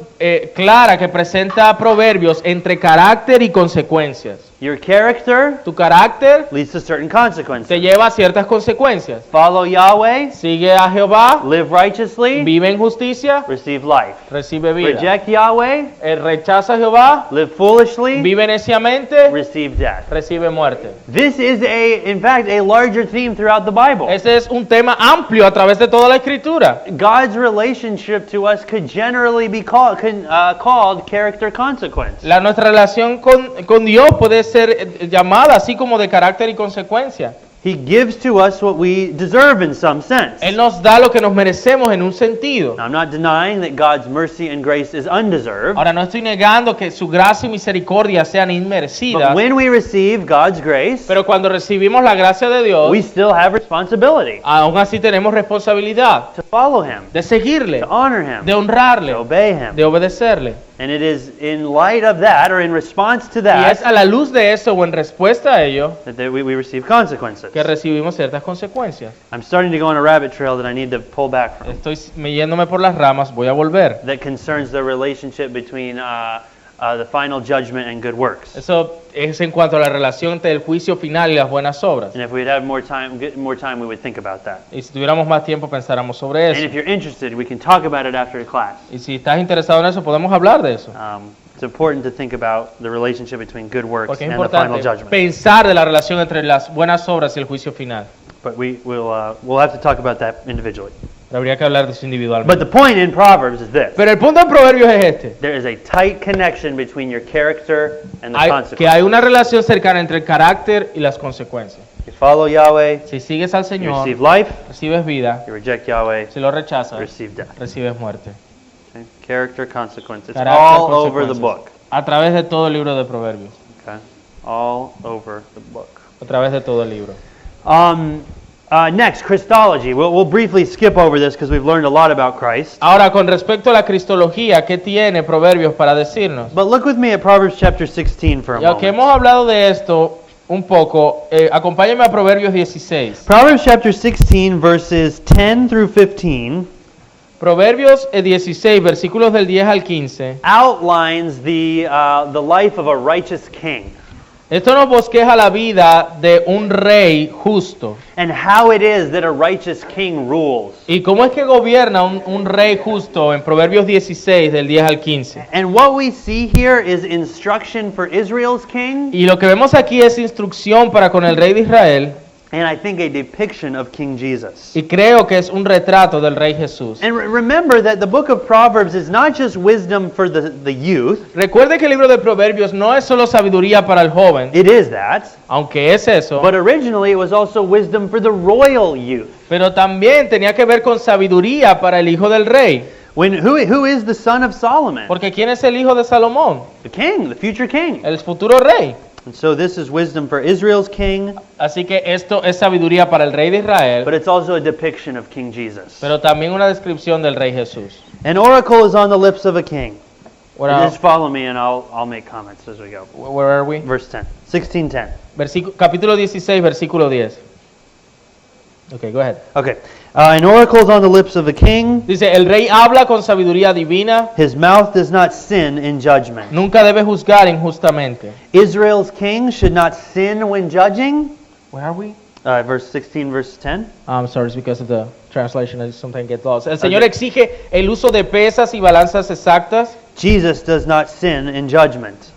clara que presenta Proverbios entre carácter y consecuencias. Your character Tu carácter leads to certain te consequences. lleva a ciertas consecuencias. Follow Yahweh, Sigue a Jehová, live righteously, vive en justicia, receive life. recibe vida. Reject Yahweh, Rechaza a Jehová, live foolishly, vive neciamente, receive death. recibe muerte. This is in fact, a larger theme throughout the Bible. Ese es un tema amplio a través de toda la Escritura. God's relationship to us could generally be called character consequence. Nuestra relación con Dios puede ser llamada así como de carácter y consecuencia. He gives to us what we deserve in some sense. Él nos da lo que nos merecemos en un sentido. Now, I'm not denying that God's mercy and grace is undeserved. Ahora no estoy negando que su gracia y misericordia sean But inmerecidas, when we receive God's grace, pero cuando recibimos la gracia de Dios, we still have responsibility aún así tenemos responsabilidad to follow Him, de seguirle, to honor Him, de honrarle, to obey Him. de obedecerle. And it is in light of that, or in response to Y es that, a la luz de eso o en respuesta a ello that we receive consequences. que recibimos ciertas consecuencias. I'm starting to go on a rabbit trail that I need to pull back from, Estoy yéndome por las ramas, voy a volver. that concerns the relationship between the final judgment and good works. Eso es en cuanto a la relación entre el juicio final y las buenas obras. And if we'd have more time, we would think about that. Y si tuviéramos más tiempo pensáramos sobre And eso. if you're interested, we can talk about it after class. Y si estás interesado en eso, podemos hablar de eso. It's important to think about the relationship between good works Porque es and the final importante judgment. pensar de la relación entre las buenas obras y el juicio final. But we'll have to talk about that individually. Pero habría que hablar de eso individualmente. But the point in Proverbs is this. Pero el punto de Proverbios es este. There is a tight connection between your character and the Que consequences. hay una relación cercana entre el carácter y las consecuencias. You follow Yahweh, Si sigues al you Señor, receive life. recibes vida. You reject Yahweh, Si lo you rechazas, receive death. recibes muerte. Okay? Character, consequences. Carácter, All over the consecuencias. book. A través de todo el libro de Proverbios. Okay? All over the book. A través de todo el libro. Next, Christology. We'll briefly skip over this because we've learned a lot about Christ. Ahora, con respecto a la cristología, ¿qué tiene Proverbios para decirnos? But look with me at Proverbs chapter 16 for a Y aunque moment. hemos hablado de esto un poco, acompáñame a Proverbios 16. Proverbs chapter 16 verses 10 through 15 Proverbios 16, versículos del 10 al 15, outlines the life of a righteous king. Esto nos bosqueja la vida de un rey justo. and how it is that a righteous king rules. ¿Y cómo es que gobierna un rey justo en Proverbios 16 del 10 al 15? And what we see here is instruction for Israel's king, Y lo que vemos aquí es instrucción para con el rey de Israel, and I think a depiction of King Jesus. y creo que es un retrato del rey Jesús. And remember that the book of Proverbs is not just wisdom for the youth. Recuerde que el libro de Proverbios no es solo sabiduría para el joven, It is that. aunque es eso, But originally it was also wisdom for the royal youth. pero también tenía que ver con sabiduría para el hijo del rey. Who is the son of Solomon? Porque ¿quién es el hijo de Salomón? The king, the future king. El futuro rey. And so this is wisdom for Israel's king, Así que esto es sabiduría para el rey de Israel, but it's also a depiction of King Jesus. pero también una descripción del rey Jesús. An oracle is on the lips of a king. Where Just follow me and I'll make comments as we go. are we? Verse 10. 16:10. Capítulo 16, versículo 10. Okay, go ahead. Okay. An oracle is on the lips of a king. Dice, el rey habla con sabiduría divina, His mouth does not sin in judgment. nunca debe juzgar injustamente. Israel's king should not sin when judging. Where are we? Verse 16, verse 10. I'm sorry, it's because of the translation, I sometimes get lost. El Señor exige el uso de pesas y balanzas exactas. Jesus does not sin in judgment.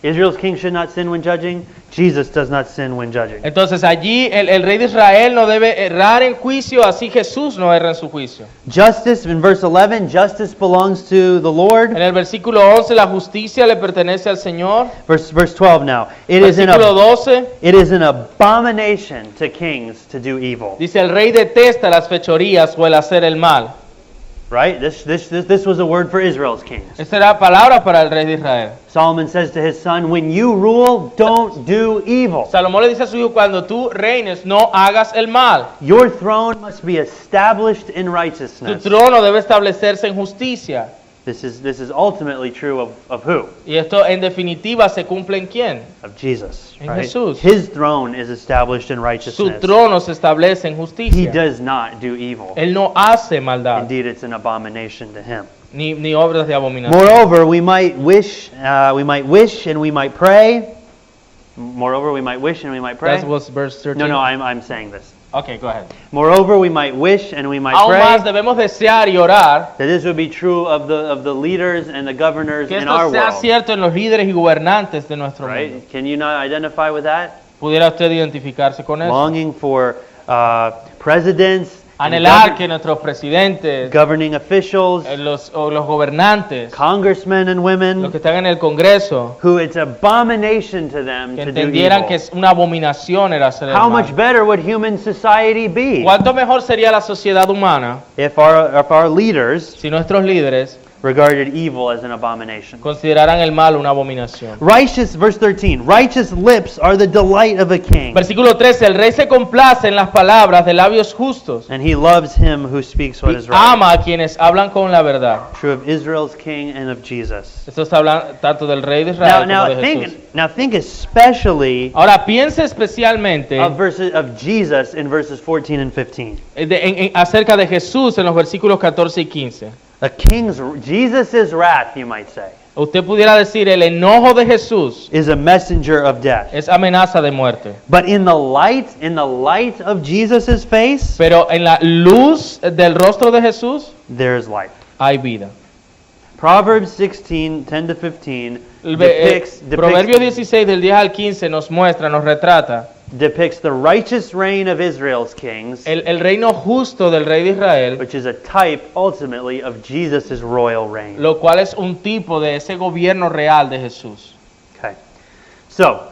Israel's king should not sin when judging. Jesus does not sin when judging. Entonces allí el rey de Israel no debe errar en juicio, así Jesús no erra en su juicio. Justice, in verse 11, justice belongs to the Lord. En el versículo 11, la justicia le pertenece al Señor. Verse 12 now. It is Versículo 12, an abomination to kings to do evil. dice, el rey detesta las fechorías o el hacer el mal. Right? This was a word for Israel's kings. Esta era palabra para el rey de Israel. Solomon says to his son, when you rule, don't do evil. Salomón le dice a su hijo, cuando tú reines, no hagas el mal. Your throne must be established in Tu righteousness. trono debe establecerse en justicia. This is ultimately true of who? Y esto en definitiva se cumple en quién? Of Jesus. En Right? Jesús. His throne is established in Su righteousness. trono se establece en He justicia. does not do evil. Él no hace maldad, Indeed, it's an abomination to him. ni obras de abominación. Moreover, we might wish and we might pray. Moreover, we might wish and we might pray. That was verse 13. No, I'm saying this. Okay, go ahead. Moreover, we might wish and we might Aún más pray debemos desear y orar that this would be true of the leaders and the governors que in our esto sea world. cierto en los líderes y gobernantes de nuestro mundo. Right? Can you not identify with that? ¿Pudiera usted identificarse con eso? Longing for presidents, and Anhelar que nuestros presidentes, governing officials, los gobernantes, congressmen and los women, que están en el Congreso, who it's abomination to them que to do entendieran que evil. es una abominación el hacer el How mal. much better would human society be ¿Cuánto mejor sería la sociedad humana if our leaders si nuestros líderes regarded evil as an abomination? consideraran el mal una abominación? Verse 13, righteous lips are the delight of a king, Versículo 13, el rey se complace en las palabras de labios justos and he loves him who speaks what y is right. ama a quienes hablan con la verdad. True of Israel's king and of Jesus. Esto está hablando tanto del rey de Israel como de Jesús. Think especially Ahora piense especialmente of Jesus in verses 14 and 15. Acerca de Jesús en los versículos 14 y 15. Jesus' wrath, you might say, Usted pudiera decir, el enojo de Jesús is a messenger of death. es amenaza de muerte. But in the light of Jesus' face, Pero en la luz del rostro de Jesús there is life. hay vida. Proverbs 16, 10 to 15 Proverbios 16 del 10 al 15 nos muestra, nos retrata depicts the righteous reign of Israel's kings, el reino justo del rey de Israel, which is a type ultimately of Jesus' royal reign. lo cual es un tipo de ese gobierno real de Jesús. Okay. So,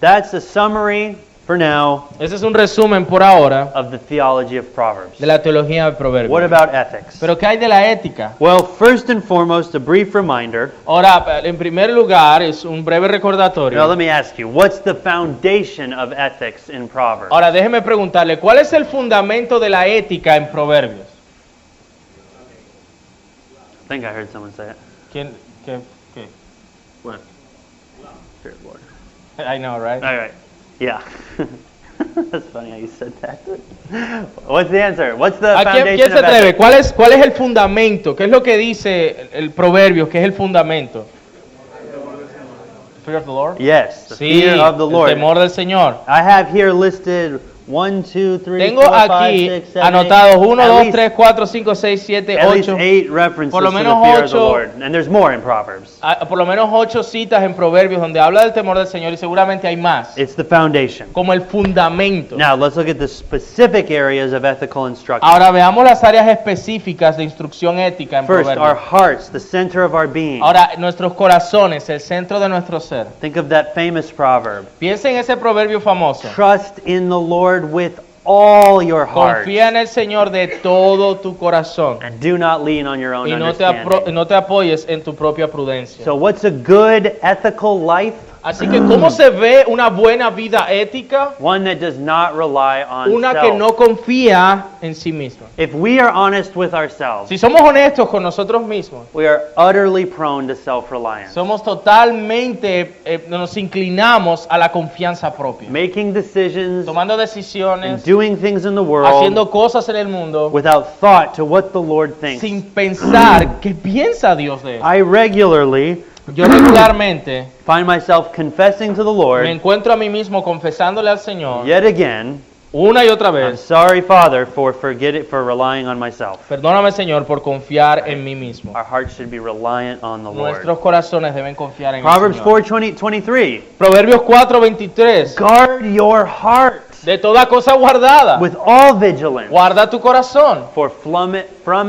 that's a summary for now Ese es un resumen por ahora of the theology of Proverbs. de la teología de Proverbios. What about ethics? Pero ¿qué hay de la ética? Well, first and foremost, a brief reminder. Ahora, en primer lugar, es un breve recordatorio. Now, let me ask you, what's the foundation of ethics in Proverbs? Ahora, déjeme preguntarle, ¿cuál es el fundamento de la ética en Proverbios? I think I heard someone say it. ¿Quién? ¿Qué? What? Spirit Lord. I know, right? All right. Yeah. That's funny how you said that. What's the answer? What's the ¿A quién foundation se of atreve? ethics? ¿Cuál es el fundamento? ¿Qué es lo que dice el Proverbios? ¿Qué es el fundamento? Fear of the Lord. Yes, the Sí, fear of the el Lord. temor del Señor. I have here listed 1, 2, 3, Tengo 4, 5, aquí 6, 7, anotados 1, at 2, least- 3, 4, 5, 6, 7, At least 8. 8 references Por lo to the menos fear of the 8. Lord. And there's more in Proverbs. Por lo menos 8 citas en Proverbios donde habla del temor del Señor y seguramente hay más. It's the foundation. Como el fundamento. Now, let's look at the specific areas of ethical instruction. Ahora veamos las áreas específicas de instrucción ética en First, our Proverbios. hearts, the center of our being. Ahora, nuestros corazones, el centro de nuestro ser. Think of that famous proverb. Piensa en ese proverbio famoso. Trust in the Lord with all your heart. Confía en el Señor de todo tu corazón And do not lean on your own y understanding. no te apoyes en tu propia prudencia. So what's a good ethical life? Así que, ¿cómo se ve una buena vida ética? One that does not rely on Una self. que no confía en sí misma. If we are honest with ourselves, Si somos honestos con nosotros mismos, we are utterly prone to self-reliance. somos totalmente, nos inclinamos a la confianza propia. Making decisions Tomando and decisiones, doing things in the world haciendo cosas en el mundo, without thought to what the Lord thinks. sin pensar qué piensa Dios de eso. I regularly Yo regularmente find myself confessing to the me Lord encuentro a mí mismo confesándole al Señor yet again, una y otra I'm vez, sorry, Father, for relying on myself. perdóname Señor por confiar en mí mismo. Our hearts should be reliant on the Lord. Nuestros corazones deben confiar en el Proverbs Señor. 4:23. Proverbios 4:23. Guard your heart De toda cosa guardada, with all vigilance, guarda tu corazón, for from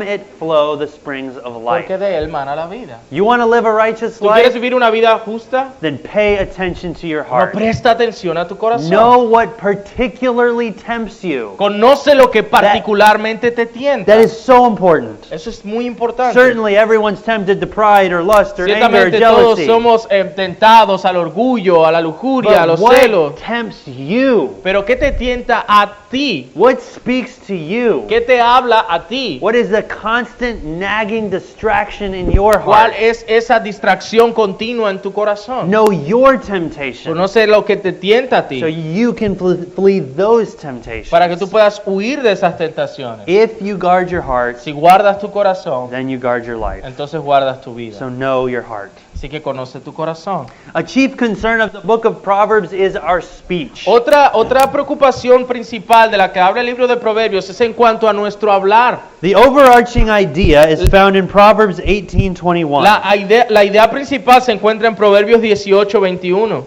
it flow the springs of life. porque de él mana la vida. You want to live a righteous ¿Tú quieres life? vivir una vida justa? Then pay attention to your No, heart. presta atención a tu corazón. Know what particularly tempts you. Conoce lo que particularmente te tienta. That is so important. Eso es muy importante. Certainly everyone's tempted to pride or lust or anger or Ciertamente todos jealousy. somos tentados al orgullo, a la lujuria, a But los celos. what tempts you? Pero ¿qué te tienta a ti? What speaks to you? ¿Qué te habla a ti? What is the constant nagging distraction in your ¿Cuál heart? es esa distracción continua en tu corazón? Know your temptation Conoce lo que te tienta a ti so you can flee those temptations. para que tú puedas huir de esas tentaciones. If you guard your heart, Si guardas tu corazón, then you guard your life. entonces guardas tu vida. So know your heart. Así que conoce tu corazón. A chief concern of the book of Proverbs is our speech. Otra preocupación principal de la que habla el libro de Proverbios es en cuanto a nuestro hablar. The overarching idea is found in Proverbs 18:21. La idea principal se encuentra en Proverbios 18:21.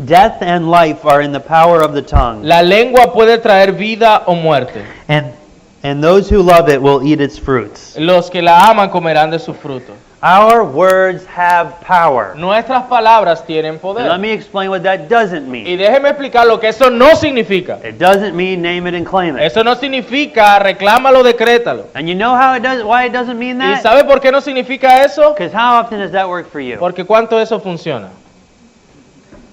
Death and life are in the power of the tongue, La lengua puede traer vida o muerte. and those who love it will eat its fruits. Los que la aman comerán de su fruto. Our words have power. Nuestras palabras tienen And poder. let me explain what that doesn't Y mean. déjeme explicar lo que eso no significa. It doesn't mean name it and claim it. Eso no significa reclámalo, decrétalo. And you know why it doesn't mean ¿Y that? sabe por qué no significa eso? Because how often does that work for you? Porque cuánto eso funciona.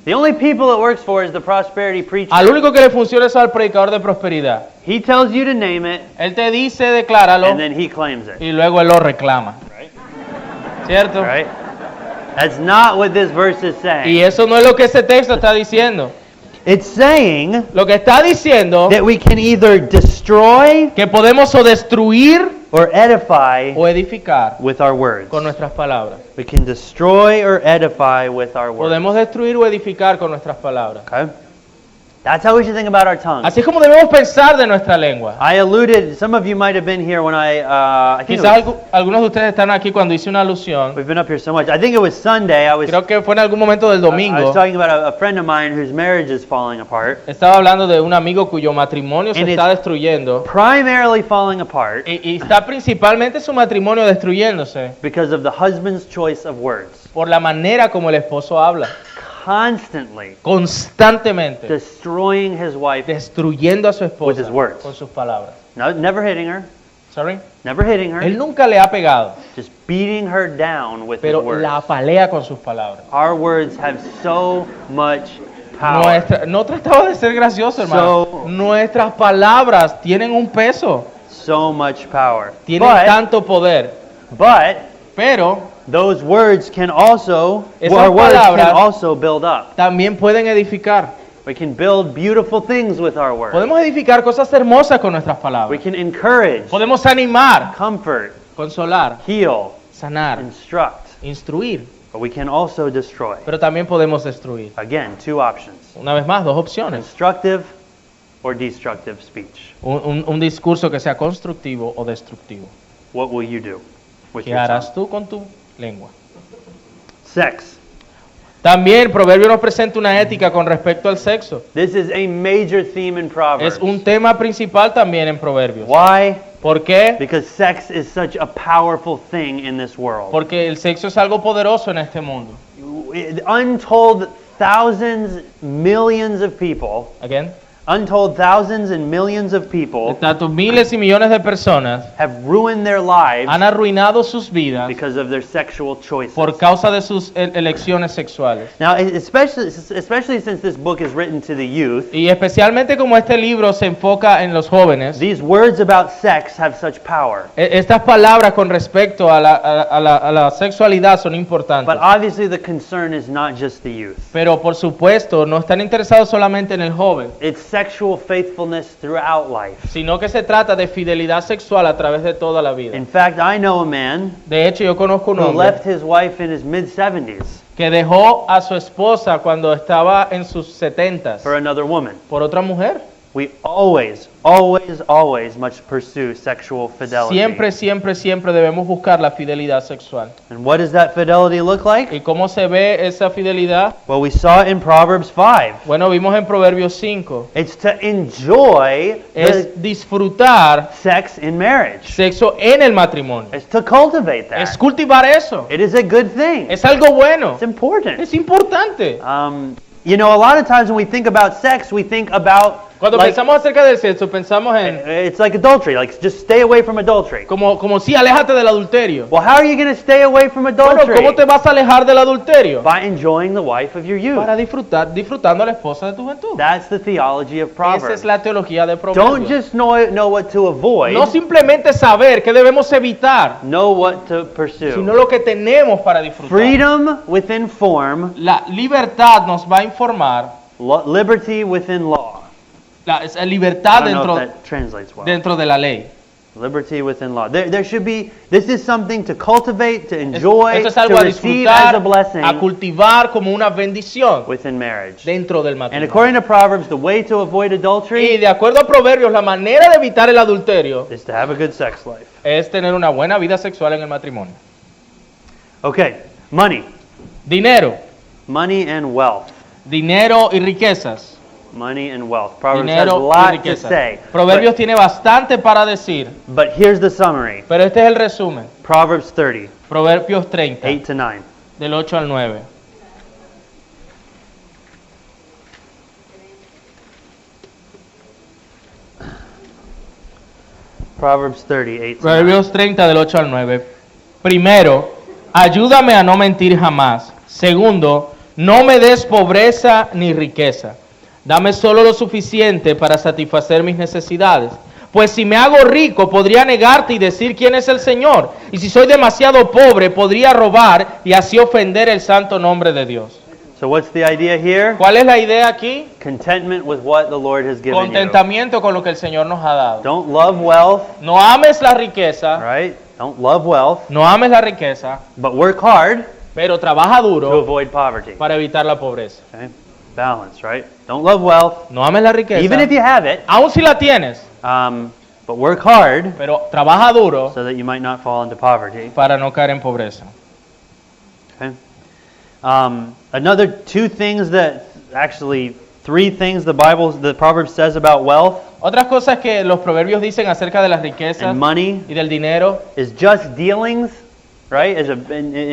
The only people it works for is the prosperity preacher. Al único que le funciona es al predicador de prosperidad. He tells you to name it, Él te dice, decláralo, and then he claims it. y luego él lo reclama. Right? ¿Cierto? Right? That's not what this verse is Y saying. eso no es lo que ese texto está diciendo. It's saying Lo que está diciendo that we can either destroy que podemos o destruir or edify o edificar with our words. con nuestras palabras. We can destroy or edify with our words. Podemos destruir o edificar con nuestras palabras. Okay? That's how we should think about our tongue. Así es como debemos pensar de nuestra lengua. I alluded, some of you might have been here when I think it Quizás was, algunos de ustedes están aquí cuando hice una alusión. we've been up here so much. I think it was Sunday. Creo que fue en algún momento del I was domingo. talking about a friend of mine whose marriage is falling apart. Estaba hablando de un amigo cuyo matrimonio se And está it's- destruyendo. Primarily falling apart Y está principalmente su matrimonio destruyéndose because of the husband's choice of words. por la manera como el esposo habla. Constantly Constantemente destroying his wife, destruyendo a su With esposa his words. con sus palabras. never hitting her, Sorry. never hitting her, Él nunca le ha pegado, just beating her down with his pero words. la apalea con sus palabras. Our words have so much power. No trataba de ser gracioso, hermano. So- Nuestras palabras tienen un peso, So much power. tienen tanto poder, But pero those words can also, Esas our words palabras- can also build up. también pueden edificar. We can build beautiful things with our words. Podemos edificar cosas hermosas con nuestras We palabras. can encourage, Podemos animar, comfort, consolar, heal, sanar, instruct. instruir, but we can also destroy. pero también podemos destruir. Again, two options. Una vez más, dos opciones. Constructive or destructive speech. Un discurso que sea constructivo o destructivo. What will you do with ¿Qué your harás tongue? tú con tu lengua? Sex. También Proverbio nos presenta una ética con respecto al sexo. This is a major theme in Proverbs. Es un tema principal también en Proverbios. Why? ¿Por qué? Because sex is such a powerful thing in this world. Porque el sexo es algo poderoso en este mundo. Untold thousands, millions of people, Again. untold thousands and millions of people Tantos miles y millones de personas have ruined their lives han arruinado sus vidas because of their sexual choices. por causa de sus elecciones sexuales. Now, especially since this book is written to the youth, Y especialmente como este libro se enfoca en los jóvenes, these words about sex have such power. estas palabras con respecto a la sexualidad son importantes. But obviously the concern is not just the youth. Pero por supuesto no están interesados solamente en el joven, It's sexual faithfulness throughout life. sino que se trata de fidelidad sexual a través de toda la vida. In fact, I know a man De hecho, yo conozco un who hombre left his wife in his mid-70s que dejó a su esposa cuando estaba en sus 70s for another woman. por otra mujer. We always must pursue sexual fidelity. Siempre debemos buscar la fidelidad sexual. And what does that fidelity look like? ¿Y cómo se ve esa fidelidad? Well, we saw it in Proverbs 5. Bueno, vimos en Proverbios 5. It's to enjoy the Es disfrutar sex in marriage. sexo en el matrimonio. It's to cultivate Es that. cultivar eso. It is a good thing. Es algo bueno. It's important. Es importante. You know, a lot of times when we think about sex, we think about Cuando like, pensamos acerca del sexo, pensamos en it's like adultery, like just stay away from adultery. como si aléjate del adulterio. Well, how are you going to stay away from Bueno, adultery? ¿cómo te vas a alejar del adulterio? By enjoying the wife of your youth. Para disfrutando a la esposa de tu juventud. That's the theology of Esa Proverbs. es la teología de Don't Proverbios. just know what to avoid, No simplemente saber qué debemos evitar, know what to pursue. sino lo que tenemos para disfrutar. Freedom within form, La libertad nos va a informar, liberty within law. esa libertad I don't know dentro, if that translates well. dentro de la ley. Liberty within law. There should be, this is something to cultivate, to enjoy, Esto es to algo a receive as disfrutar, a blessing a cultivar como una bendición within marriage. dentro del And matrimonio. according to Proverbs, the way to avoid Y adultery de acuerdo a Proverbios, la manera de evitar el adulterio is to have a good sex life. es tener una buena vida sexual en el matrimonio. Okay, money. Money And wealth. dinero y riquezas. Money and wealth. Proverbs has a Dinero y lot to riqueza. say. Proverbios tiene bastante para decir, But here's the summary. pero este es el resumen. Proverbs 30, Proverbios 30, 8 to 9. del 8 al 9. Proverbs 30, 8 to 9. Proverbios 30 del 8 al 9. Primero, ayúdame a no mentir jamás. Segundo, no me des pobreza ni riqueza. Dame solo lo suficiente para satisfacer mis necesidades. Pues si me hago rico, podría negarte y decir quién es el Señor. Y si soy demasiado pobre, podría robar y así ofender el santo nombre de Dios. So what's the idea here? ¿Cuál es la idea aquí? Contentment with what the Lord has given you. Contentamiento con lo que el Señor nos ha dado. Don't love wealth, No ames la riqueza, right? Don't love wealth, no ames la riqueza, but work hard pero trabaja to duro avoid poverty. para evitar la pobreza. Okay? Balance, right? Don't love wealth, No ames la riqueza, even if you have it, aun si la tienes, but work hard pero trabaja duro so that you might not fall into poverty. para no caer en pobreza. Okay? Another two things that, actually three things the Proverbs says about wealth Otras cosas que los proverbios dicen acerca de las riquezas and money y del dinero, is just dealings, right?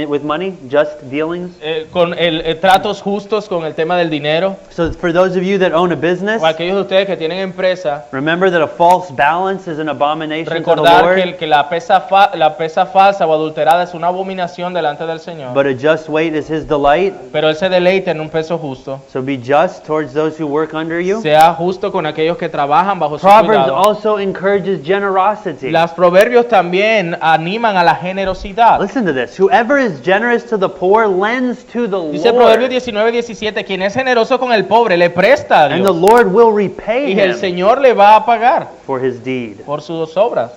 With money, just dealings. con tratos justos con el tema del dinero. So for those of you that own a business, O aquellos de ustedes que tienen empresa, remember that a false balance is an abomination to the recordar Lord, que la pesa falsa o adulterada es una abominación delante del Señor. but a just weight is His delight. Pero Él se deleita en un peso justo. So be just towards those who work under you. Sea justo con aquellos que trabajan bajo su Proverbs cuidado. also encourages generosity. Los proverbios también animan a la generosidad. Listen to this. Whoever is generous to the poor lends to the Dice Proverbios Lord, 19:17, quien es generoso con el pobre le presta a and the Dios. Lord will repay Y el him Señor le va a pagar for his deed. por sus obras.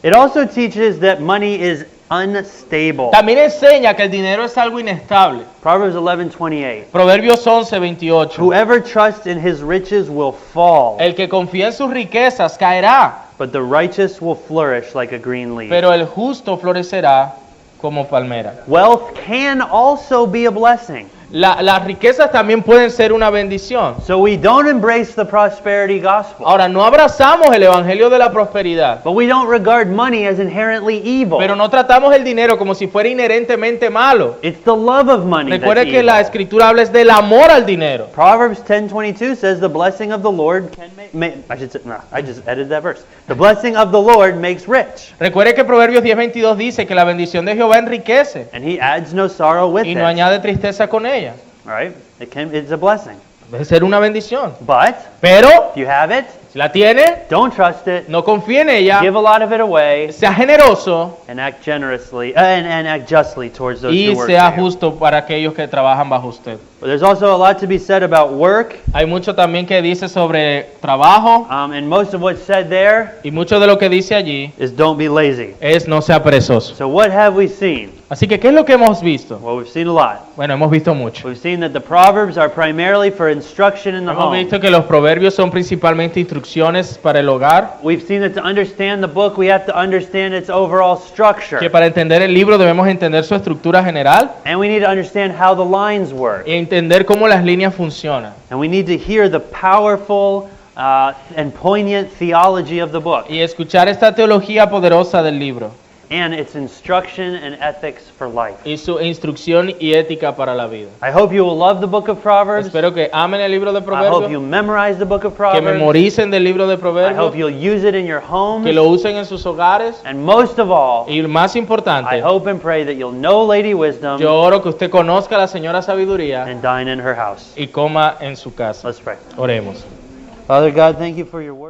It also teaches that money is unstable. También enseña que el dinero es algo inestable. Proverbs 11:28. Proverbios 11:28. Whoever trusts in his riches will fall, El que confía en sus riquezas caerá, but the righteous will flourish like a green leaf. pero el justo florecerá como palmera. Wealth can also be a blessing. Las riquezas también pueden ser una bendición. So we don't embrace the prosperity gospel. Ahora, no abrazamos el evangelio de la prosperidad, But we don't regard money as inherently evil. pero no tratamos el dinero como si fuera inherentemente malo. It's the love of money that's Recuerde que evil. la escritura habla es del amor al dinero. Proverbs 10:22 says the blessing of the Lord can I just edited that verse. The blessing of the Lord makes rich, Recuerde que Proverbios 10:22 dice que la bendición de Jehová enriquece and he adds no sorrow with y it. no añade tristeza con ella. All right? It's a blessing. Debe ser una bendición. But Pero, if you have it, si la tiene, don't trust it. no confíe en ella, Give a lot of it away sea generoso and act generously and act justly towards those y who work sea for you. justo para aquellos que trabajan bajo usted. But there's also a lot to be said about work, Hay mucho también que dice sobre trabajo and most of what's said there y mucho de lo que dice allí is don't be lazy. es no sea perezoso. So what have we seen? Así que, ¿qué es lo que hemos visto? Well, we've seen a lot. Bueno, hemos visto mucho. We've seen that the Proverbs are primarily for instruction in the Hemos home. visto que los proverbios son principalmente instrucciones para el hogar, We've seen that to understand the book, we have to understand its overall structure. que para entender el libro debemos entender su estructura general And we need to understand how the lines work. y entender cómo las líneas funcionan. And we need to hear the powerful and poignant theology of the book Y escuchar esta teología poderosa del libro and its instruction and ethics for life. y su instrucción y ética para la vida. I hope you will love the book of Proverbs. Espero que amen el libro de I hope Proverbios, you memorize the book of que Proverbs. memoricen del libro de I hope Proverbios, you'll use it in your homes. que lo usen en sus hogares And most of all, y más I importante, hope and pray that you'll know Lady Wisdom yo oro que usted conozca a la señora sabiduría and dine in her house. y coma en su casa. Let's pray. Oremos. Father God, thank you for your word.